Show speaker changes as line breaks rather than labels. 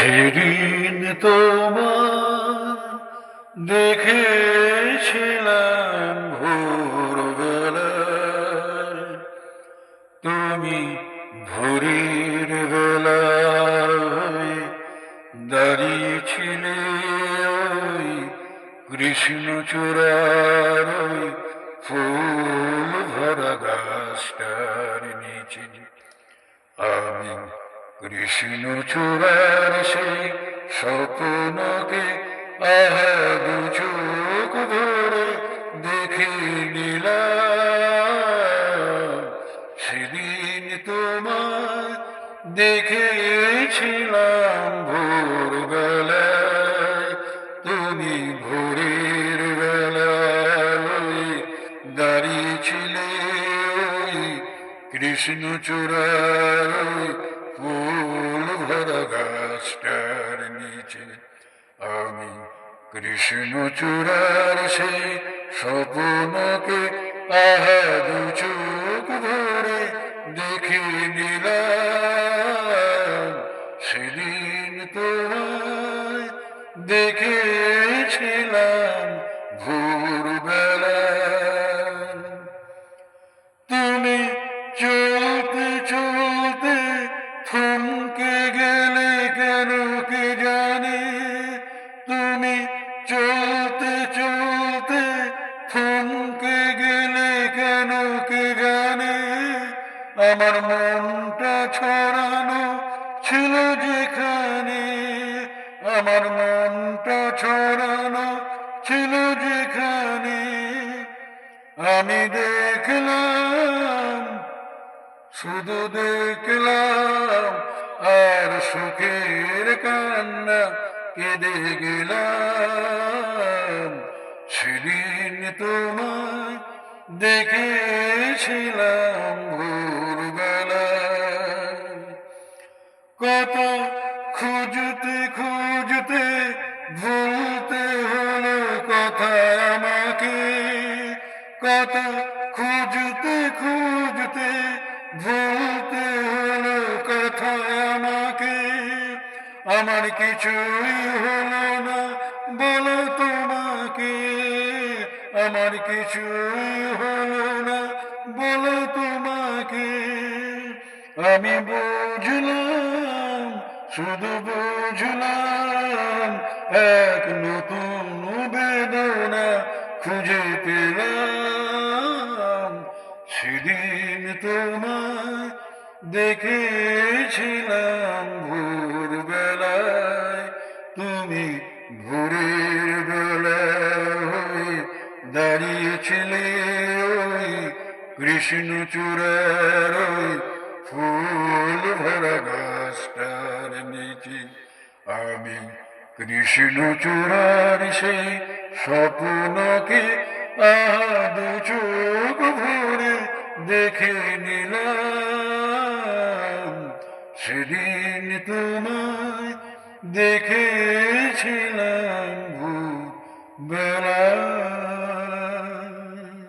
সেদিন তোমার দেখেছিলাম ভোরবেলায়, তুমি ভোরের বেলায় দাঁড়িয়েছিলে ওই কৃষ্ণচূড়ার ওই ফুল ভরা গাছটার নিচে। আমি কৃষ্ণচূড়ার সেই স্বপ্নকে দু চোখ ভরে দেখে নিলাম। সেদিন তোমায় দেখেছিলাম ভোরবেলায়, তুমি ভোরের বেলায় দাঁড়িয়েছিলে ওই কৃষ্ণচূড়ার ফুল ভরা গাছটার নিচে। আমি কৃষ্ণচূড়ার সেই স্বপ্নকে দু চোখ ভরে দেখে নিলাম। সেদিন তোমায় দেখেছিলাম ভোরবেলায়, তুমি চলতে চলতে থমকে গেলে কেন কে জানে। তুমি চলতে চলতে থমকে গেলে কেন কে জানে। আমার মনটা ছড়ানো ছিল যেখানে, আমার মনটা ছড়ানো ছিল যেখানে। আমি দেখলাম, শুধু দেখলাম, আর সুখের কান্না কেঁদে গেলাম। সেদিন তোমায় দেখেছিলাম ভোরবেলায়, কত খুঁজতে খুঁজতে ভুলতে হলো কথা আমাকে। কত খুঁজতে খুঁজতে ভুলতে হলো কথা আমাকে। আমার কিছুই হলো না বলো তোমাকে, আমার কিছুই হলো না বলো তোমাকে। আমি বুঝলাম, শুধু বুঝলাম, এক নতুন বেদনা খুঁজে পেলাম। সেদিন তোমায় দেখেছিলাম ভোরবেলায়, তুমি ভোরের বেলায় দাঁড়িয়েছিলে ওই কৃষ্ণচূড়ার ওই ফুল ভরা গাছটার নিচে। আমি কৃষ্ণচূড়ার সেই স্বপ্নকে দু চোখ ভরে দেখে নিলাম। সেদিন তোমায় দেখেছিলাম ভোরবেলায়।